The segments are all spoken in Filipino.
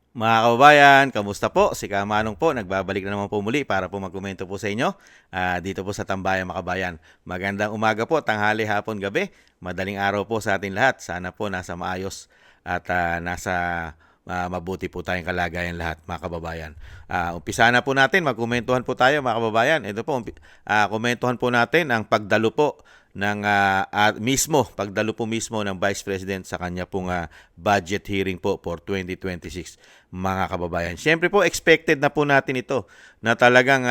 Mga kababayan, kamusta po? Si Kamanong po, nagbabalik na naman po muli para po magkomento po sa inyo dito po sa Tambayan Makabayan. Magandang umaga po, tanghali, hapon, gabi. Madaling araw po sa ating lahat. Sana po nasa maayos at nasa mabuti po tayong kalagayan lahat, mga kababayan. Umpisa na po natin, magkomentuhan po tayo, mga kababayan. Ito po, komentuhan po natin ang pagdalo po ng pagdalo po mismo ng Vice President sa kanya pong budget hearing po for 2026, mga kababayan. Siyempre po, expected na po natin ito na talagang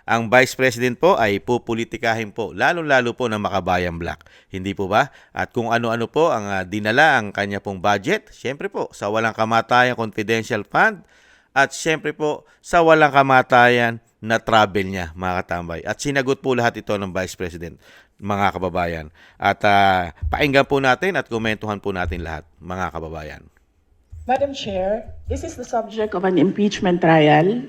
ang Vice President po ay pupolitikahin po, lalo-lalo po ng Makabayan Black. Hindi po ba? At kung ano-ano po ang dinala ang kanya pong budget, siyempre po, sa walang kamatayan confidential fund, at siyempre po, sa walang kamatayan na travel niya, mga katambay. At sinagot po lahat ito ng Vice President, mga kababayan. At pakinggan po natin at komentuhan po natin lahat, mga kababayan. Madam Chair, this is the subject of an impeachment trial,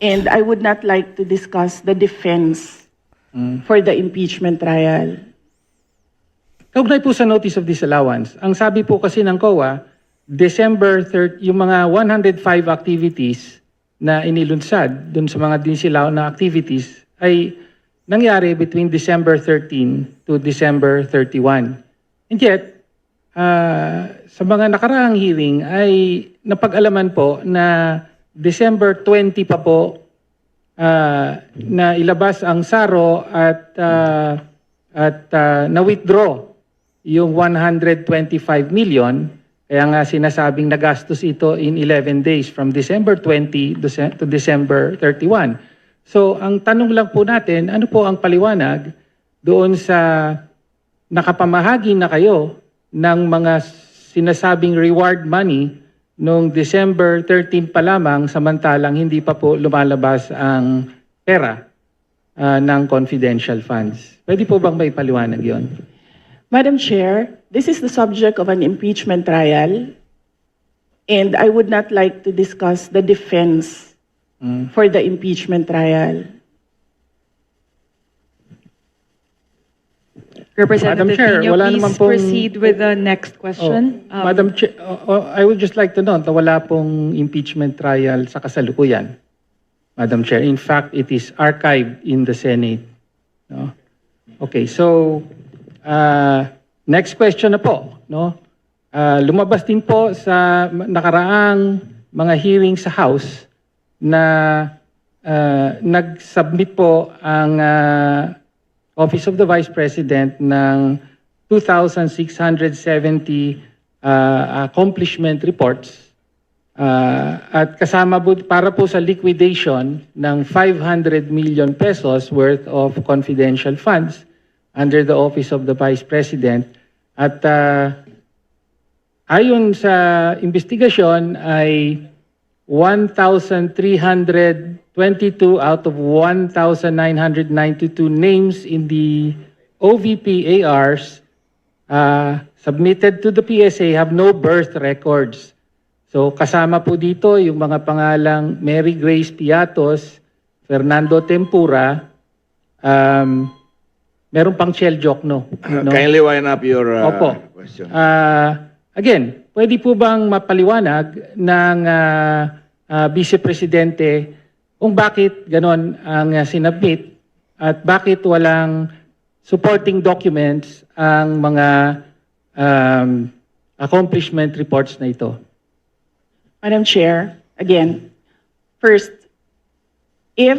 and I would not like to discuss the defense for the impeachment trial. Kaugnay po sa notice of disallowance, ang sabi po kasi ng COA, December 3, yung mga 105 activities na inilunsad dun sa mga dinisilao na activities ay nangyari between December 13 to December 31. And yet, sa mga nakaraang hearing ay napag-alaman po na December 20 pa po na ilabas ang SARO at na-withdraw yung 125 million. Kaya nga sinasabing nagastos ito in 11 days from December 20 to December 31. So ang tanong lang po natin, ano po ang paliwanag doon sa nakapamahagi na kayo ng mga sinasabing reward money noong December 13 pa lamang samantalang hindi pa po lumalabas ang pera ng confidential funds. Pwede po bang may paliwanag yon? Madam Chair, this is the subject of an impeachment trial, and I would not like to discuss the defense for the impeachment trial. Representative Madam Chair, Pino, wala please naman pong- proceed with the next question. Madam Chair, I would just like to note na wala pong impeachment trial sa kasalukuyan. Madam Chair, in fact, it is archived in the Senate. No? Okay, so next question na po. No? Lumabas din po sa nakaraang mga hearing sa House na nag-submit po ang Office of the Vice President ng 2,670 accomplishment reports at kasama po para po sa liquidation ng 500 million pesos worth of confidential funds under the Office of the Vice President. At ayon sa investigasyon ay 1,322 out of 1,992 names in the OVP ARs submitted to the PSA have no birth records. So kasama po dito yung mga pangalang Mary Grace Piatos, Fernando Tempura, meron pang Shell Jokno. No? Kindly wind up your Opo. question. Again, pwede po bang mapaliwanag ng Vice Presidente kung bakit ganon ang sinabmit at bakit walang supporting documents ang mga accomplishment reports na ito? Madam Chair, again, first, if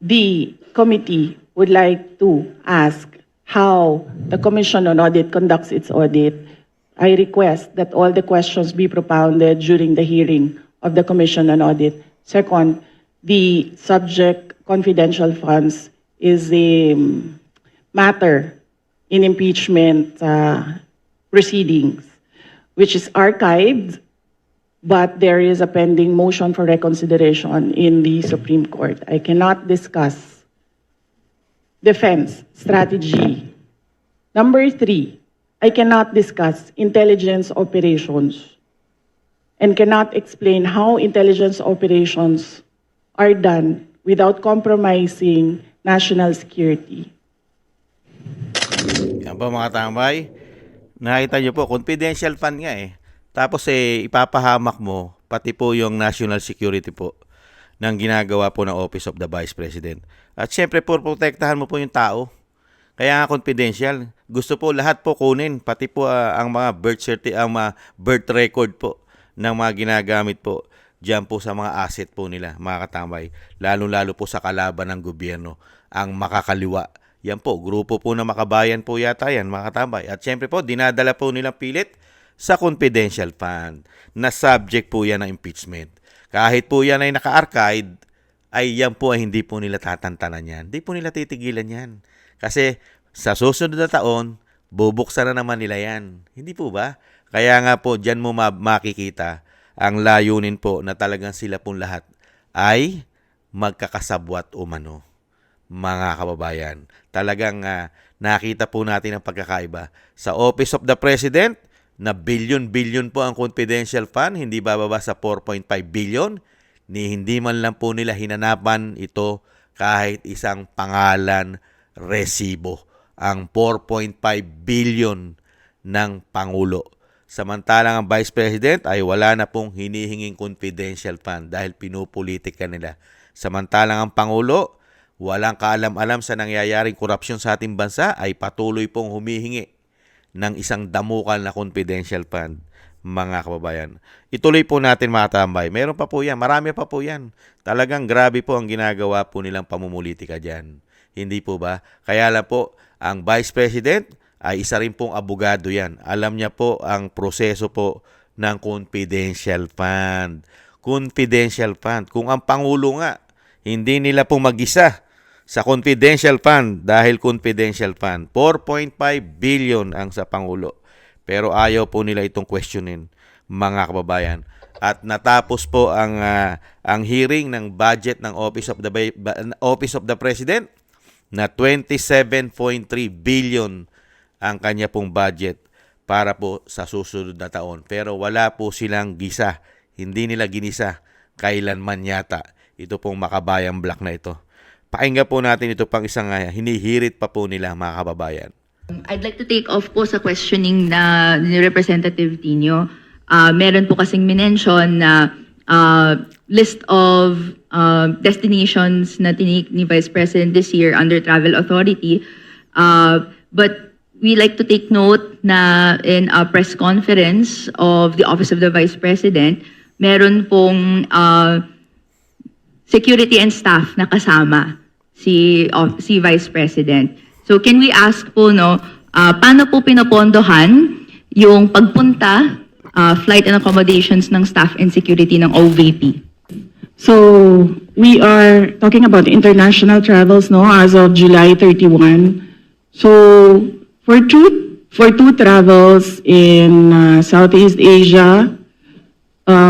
the committee would like to ask how the Commission on Audit conducts its audit, I request that all the questions be propounded during the hearing of the Commission on Audit. Second, the subject confidential funds is a matter in impeachment proceedings, which is archived, but there is a pending motion for reconsideration in the Supreme Court. I cannot discuss defense strategy. Number 3, I cannot discuss intelligence operations and cannot explain how intelligence operations are done without compromising national security. Yan po, mga tambay. Nakita nyo po, confidential fund nga eh. Tapos ipapahamak mo pati po yung national security po ng ginagawa po ng Office of the Vice President. At syempre po, protektahan mo po yung tao. Kaya nga confidential. Gusto po lahat po kunin, pati po ang mga birth record po ng mga ginagamit po diyan po sa mga asset po nila, mga katambay. Lalo-lalo po sa kalaban ng gobyerno, ang makakaliwa. Yan po, grupo po na makabayan po yata yan, mga katambay. At syempre po, dinadala po nilang pilit sa confidential fund na subject po yan ng impeachment. Kahit po yan ay naka-archive, ay yan po ay hindi po nila tatantanan yan. Hindi po nila titigilan yan. Kasi sa susunod na taon, bubuksan na naman nila yan. Hindi po ba? Kaya nga po, dyan mo makikita ang layunin po na talagang sila pong lahat ay magkakasabwat umano. Mga kababayan, talagang nakita po natin ang pagkakaiba. Sa Office of the President, na billion-billion po ang confidential fund, hindi bababa sa 4.5 billion, ni hindi man lang po nila hinanapan ito kahit isang pangalan resibo. Ang 4.5 billion ng Pangulo. Samantalang ang Vice President ay wala na pong hinihinging confidential fund dahil pinupolitika nila. Samantalang ang Pangulo, walang kaalam-alam sa nangyayaring korupsyon sa ating bansa, ay patuloy pong humihingi ng isang damukal na confidential fund, mga kababayan. Ituloy po natin, mga tambay. Meron pa po yan. Marami pa po yan. Talagang grabe po ang ginagawa po nilang pamumulitika dyan. Hindi po ba? Kaya lang po, ang Vice President ay isa rin pong abogado yan. Alam niya po ang proseso po ng confidential fund. Confidential fund. Kung ang Pangulo nga, hindi nila pong mag-isa sa confidential fund dahil confidential fund. 4.5 billion ang sa Pangulo. Pero ayaw po nila itong questionin, mga kababayan. At natapos po ang hearing ng budget ng Office of the President na 27.3 billion ang kanya pong budget para po sa susunod na taon. Pero wala po silang gisa. Hindi nila ginisa kailanman yata ito pong makabayang block na ito. Pakinggan po natin ito pang isang hinihirit pa po nila, mga kababayan. I'd like to take off po sa questioning na ni Representative Tino. Meron po kasing minention na list of destinations na tinake ni Vice President this year under Travel Authority. But we like to take note na in a press conference of the Office of the Vice President, meron pong security and staff na kasama si Vice President. So can we ask po, paano po pinopondohan yung pagpunta, flight and accommodations ng staff and security ng OVP? So we are talking about international travels, as of July 31. So for two travels in Southeast Asia,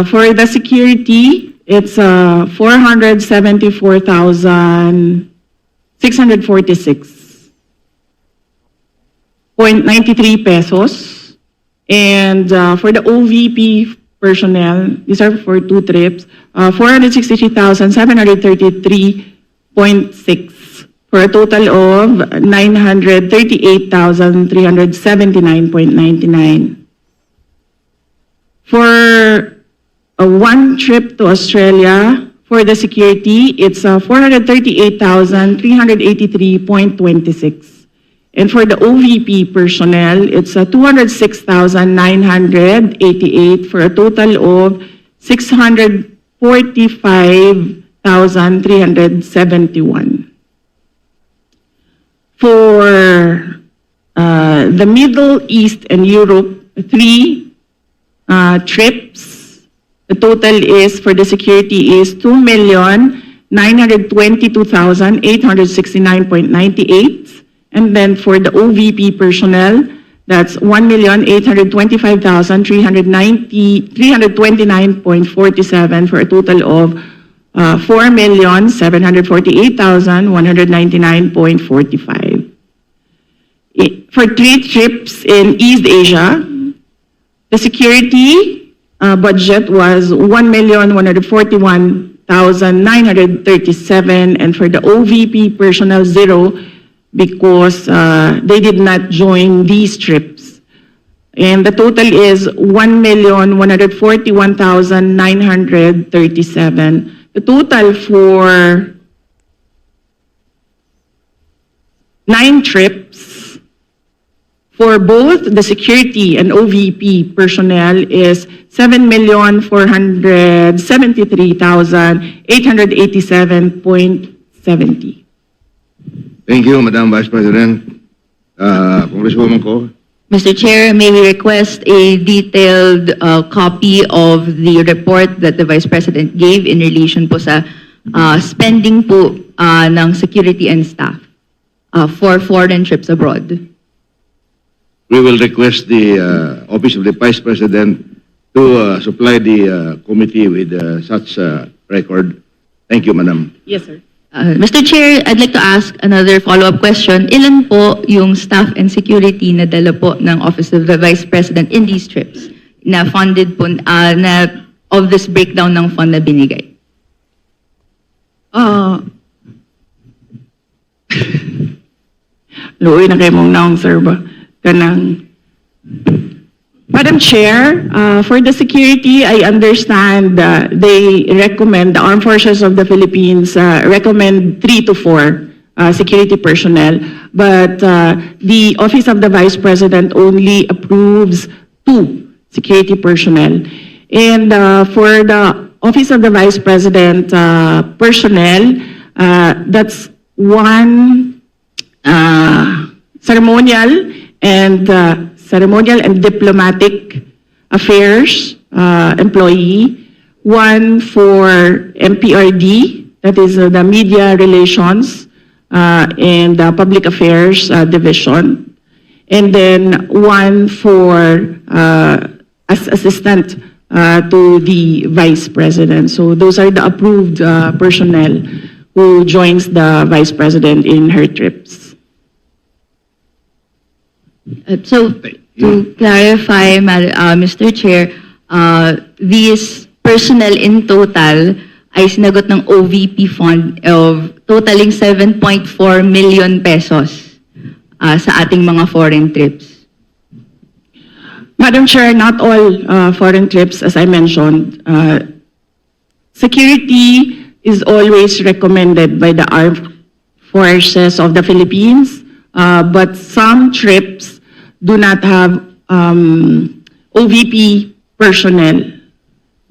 for the security, it's 474,646.93 pesos. And for the OVP personnel, these are for two trips, 463,733.6 for a total of 938,379.99. For one trip to Australia, for the security, it's 438,383.26. And for the OVP personnel, it's 206,988 for a total of 645,371. For the Middle East and Europe, three trips, the total is for the security is 2,922,869.98. And then for the OVP personnel, that's 1,825,329.47 for a total of 4,748,199.45. For three trips in East Asia, the security budget was 1,141,937, and for the OVP personnel, 0, because they did not join these trips. And the total is 1,141,937. The total for 9 trips for both the security and OVP personnel is 7,473,887.70. Thank you, Madam Vice President. Congresswoman Ko. Mr. Chair, may we request a detailed copy of the report that the Vice President gave in relation po sa spending po ng security and staff for foreign trips abroad. We will request the Office of the Vice President to supply the committee with such record. Thank you, Madam. Yes, sir. Mr. Chair, I'd like to ask another follow-up question. Ilan po yung staff and security na dala po ng Office of the Vice President in these trips na funded po, na of this breakdown ng fund na binigay? Luoy na kayo mong naong, sir, ba? Kanang... Madam Chair, for the security, I understand they recommend, the Armed Forces of the Philippines recommend 3 to 4 security personnel, but the Office of the Vice President only approves 2 security personnel. And for the Office of the Vice President personnel, that's 1 ceremonial and diplomatic affairs employee, 1 for MPRD, that is the media relations and public affairs division, and then 1 for as assistant to the vice president. So those are the approved personnel who joins the vice president in her trips. So, to clarify, Mr. Chair, these personnel in total ay sinagot ng OVP fund of totaling 7.4 million pesos sa ating mga foreign trips. Madam Chair, not all foreign trips, as I mentioned. Security is always recommended by the Armed Forces of the Philippines, but some trips do not have OVP personnel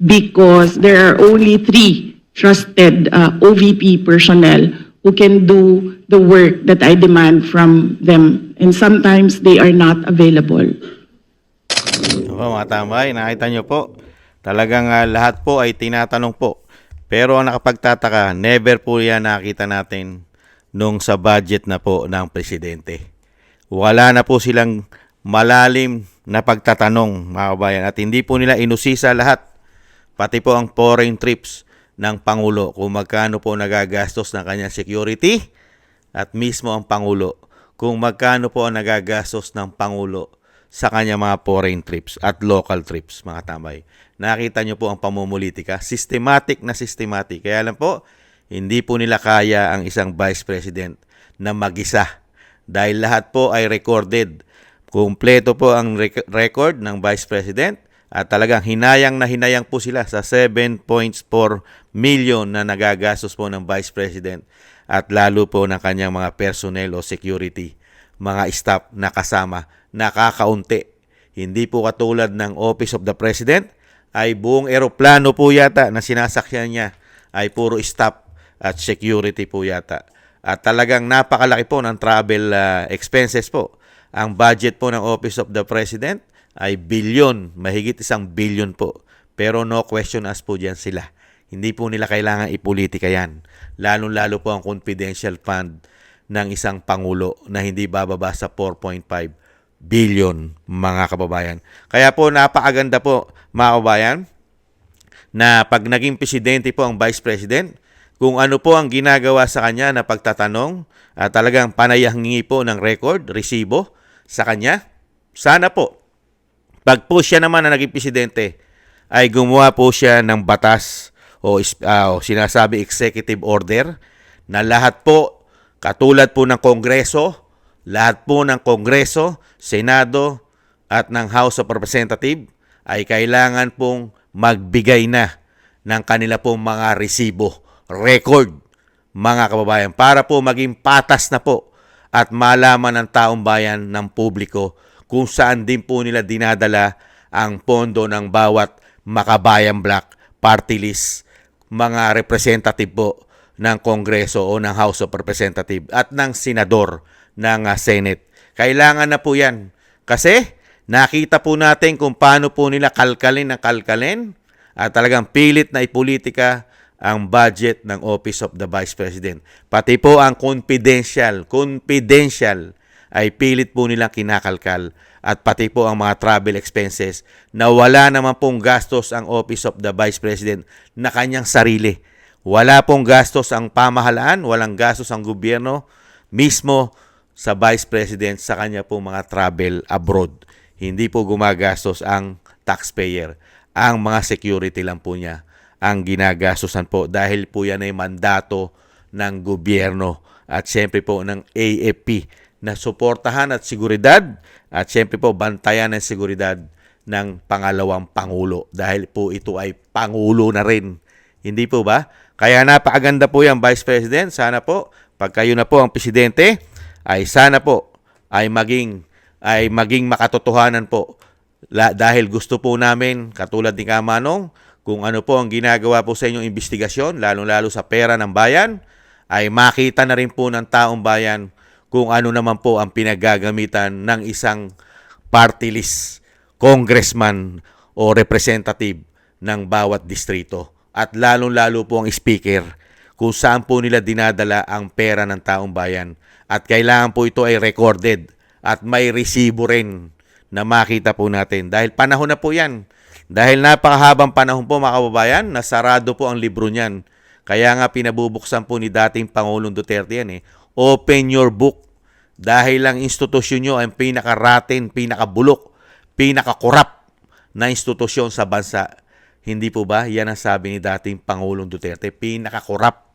because there are only 3 trusted OVP personnel who can do the work that I demand from them, and sometimes they are not available. Opo, mga tambay, nakita nyo po. Talagang lahat po ay tinatanong po. Pero ang nakapagtataka, never po yan nakita natin nung sa budget na po ng presidente. Wala na po silang malalim na pagtatanong, mga kabayan. At hindi po nila inusisa lahat, pati po ang foreign trips ng Pangulo, kung magkano po nagagastos ng kanyang security, at mismo ang Pangulo, kung magkano po ang nagagastos ng Pangulo sa kanyang mga foreign trips at local trips, mga tambay. Nakita nyo po ang pamumulitika, systematic na systematic. Kaya lang po, hindi po nila kaya ang isang vice president na mag-isa. Dahil lahat po ay recorded. Kumpleto po ang record ng vice president at talagang hinayang na hinayang po sila sa 7.4 million na nagagastos po ng vice president at lalo po ng kanyang mga personnel o security, mga staff na kasama, nakakaunti. Hindi po katulad ng Office of the President, ay buong eroplano po yata na sinasakyan niya ay puro staff at security po yata. At talagang napakalaki po ng travel expenses po. Ang budget po ng Office of the President ay bilyon, mahigit 1 billion po. Pero no question asked po dyan sila. Hindi po nila kailangan ipolitika yan. Lalo-lalo po ang confidential fund ng isang Pangulo na hindi bababa sa 4.5 billion, mga kababayan. Kaya po napakaganda po, mga kababayan, na pag naging presidente po ang Vice President, kung ano po ang ginagawa sa kanya na pagtatanong at talagang panayahingi po ng record, resibo sa kanya, sana po, pag po siya naman na naging presidente, ay gumawa po siya ng batas o sinasabi executive order na lahat po, katulad po ng Kongreso, lahat po ng Kongreso, Senado, at ng House of Representatives ay kailangan pong magbigay na ng kanila pong mga resibo, record, mga kababayan, para po maging patas na po at malaman ng taong bayan ng publiko kung saan din po nila dinadala ang pondo ng bawat Makabayan Black party list, mga representative po ng Kongreso o ng House of Representatives at ng Senador ng Senate. Kailangan na po yan kasi nakita po natin kung paano po nila kalkalin at talagang pilit na ipolitika ang budget ng Office of the Vice President. Pati po ang confidential ay pilit po nilang kinakalkal at pati po ang mga travel expenses na wala naman pong gastos ang Office of the Vice President na kanyang sarili. Wala pong gastos ang pamahalaan, walang gastos ang gobyerno mismo sa Vice President sa kanya pong mga travel abroad. Hindi po gumagastos ang taxpayer. Ang mga security lang po niya ang ginagastosan po dahil po yan ay mandato ng gobyerno at siyempre po ng AFP na suportahan at seguridad at siyempre po bantayan ng seguridad ng pangalawang Pangulo dahil po ito ay Pangulo na rin. Hindi po ba? Kaya napakaganda po yan, Vice President. Sana po, pag kayo na po ang Presidente, ay sana po ay maging makatotohanan po. Dahil gusto po namin, katulad ni Kamanong, kung ano po ang ginagawa po sa inyong investigasyon, lalong-lalo sa pera ng bayan, ay makita na rin po ng taong bayan kung ano naman po ang pinagagamitan ng isang party list, congressman o representative ng bawat distrito. At lalong-lalo po ang speaker kung saan po nila dinadala ang pera ng taong bayan. At kailangan po ito ay recorded at may resibo rin na makita po natin. Dahil panahon na po yan. Dahil napakahabang panahon po mga kababayan, nasarado po ang libro niyan. Kaya nga pinabubuksan po ni dating Pangulong Duterte yan eh. Open your book. Dahil ang institusyon nyo ay pinakaratin, pinakabulok, pinakakorap na institusyon sa bansa. Hindi po ba? Yan ang sabi ni dating Pangulong Duterte. Pinakakorap.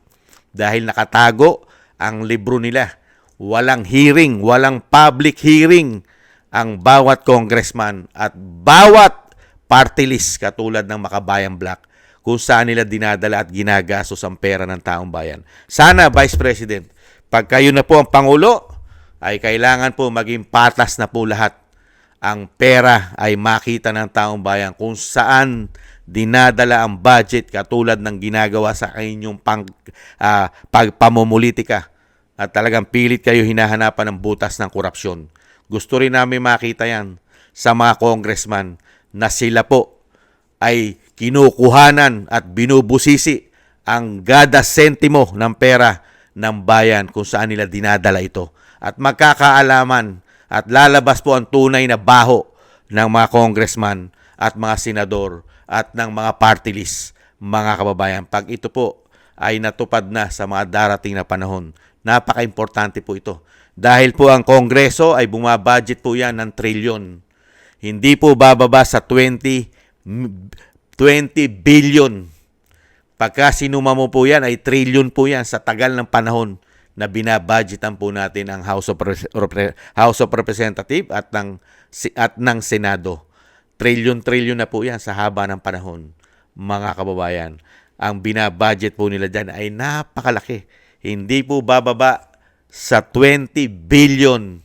Dahil nakatago ang libro nila. Walang hearing, walang public hearing ang bawat congressman at bawat party list katulad ng Makabayan Black kung saan nila dinadala at ginagastos ang pera ng taong bayan. Sana, Vice President, pag kayo na po ang Pangulo, ay kailangan po maging patas na po lahat. Ang pera ay makita ng taong bayan kung saan dinadala ang budget katulad ng ginagawa sa inyong pagpamumulitika. At talagang pilit kayo hinahanapan ng butas ng korupsyon. Gusto rin namin makita yan sa mga congressman na sila po ay kinukuhanan at binubusisi ang gada sentimo ng pera ng bayan kung saan nila dinadala ito. At magkakaalaman at lalabas po ang tunay na baho ng mga congressman at mga senador at ng mga party list, mga kababayan. Pag ito po ay natupad na sa mga darating na panahon, napaka-importante po ito. Dahil po ang Kongreso ay bumabudget po yan ng trilyon. Hindi po bababa sa 20 billion. Pagka sinuma mo po yan, ay trillion po yan sa tagal ng panahon na binabudgetan po natin ang House of Representatives at ng Senado. Trillion na po yan sa haba ng panahon, mga kababayan. Ang binabudget po nila dyan ay napakalaki. Hindi po bababa sa 20 billion.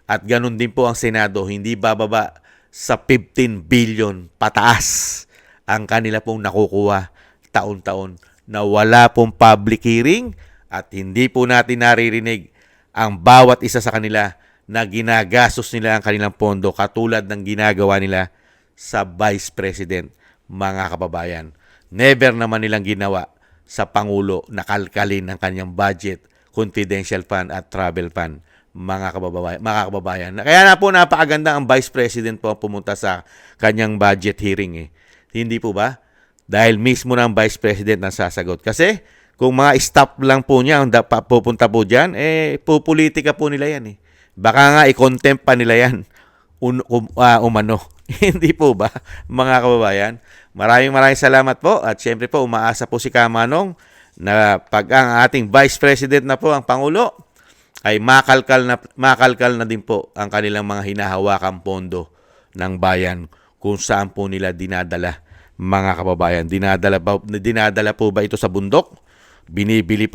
At ganun din po ang Senado, hindi bababa sa 15 billion pataas ang kanila pong nakukuha taon-taon na wala pong public hearing at hindi po natin naririnig ang bawat isa sa kanila na ginagastos nila ang kanilang pondo katulad ng ginagawa nila sa Vice President, mga kababayan. Never naman nilang ginawa sa Pangulo na kalkalin ng kanyang budget, confidential fund at travel fund, mga kababayan. Kaya na po napakaganda ang Vice President po ang pumunta sa kanyang budget hearing. Hindi po ba? Dahil mismo ng Vice President ang sasagot. Kasi kung mga staff lang po niya ang pupunta po dyan, pupolitika po nila yan. Baka nga i-contempt pa nila yan. Umano. Hindi po ba, mga kababayan? Maraming salamat po. At syempre po, umaasa po si Kamanong na pag ang ating Vice President na po ang Pangulo, ay makalkal na din po ang kanilang mga hinahawakang pondo ng bayan kung saan po nila dinadala, mga kababayan. Dinadala po ba ito sa bundok? Binibili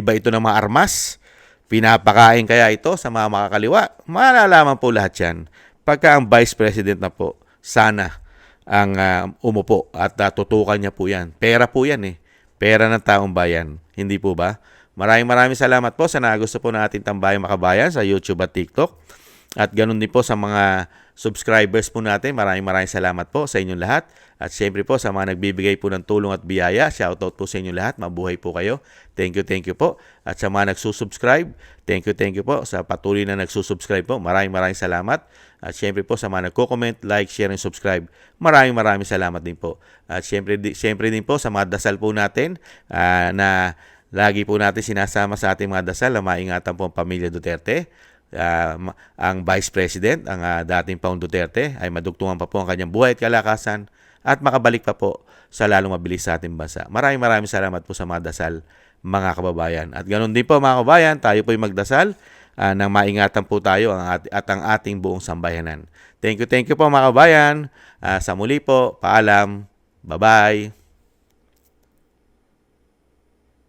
ba ito ng mga armas? Pinapakain kaya ito sa mga makakaliwa? Malalaman po lahat yan pagka ang Vice President na po sana ang umupo at tutukan niya po yan. Pera po yan eh. Pera ng taong bayan. Hindi po ba? Maraming salamat po sa nagusto po natin Tambayang Makabayan sa YouTube at TikTok. At ganun din po sa mga subscribers po natin. Maraming salamat po sa inyong lahat. At syempre po sa mga nagbibigay po ng tulong at biyaya, shoutout po sa inyong lahat. Mabuhay po kayo. Thank you po. At sa mga nagsusubscribe, thank you po. Sa patuloy na nagsusubscribe po, maraming salamat. At syempre po sa mga nagko-comment, like, share, and subscribe, maraming salamat din po. At syempre din po sa mga dasal po natin na lagi po natin sinasama sa ating mga dasal na maingatan po ang pamilya Duterte. Ang Vice President, ang dating Paong Duterte, ay madugtungan pa po ang kanyang buhay at kalakasan at makabalik pa po sa lalong mabilis sa ating bansa. Maraming salamat po sa mga dasal, mga kababayan. At ganoon din po mga kababayan, tayo po ay magdasal nang maingatan po tayo at ang ating buong sambayanan. Thank you po mga kababayan. Sa muli po, paalam. Bye-bye.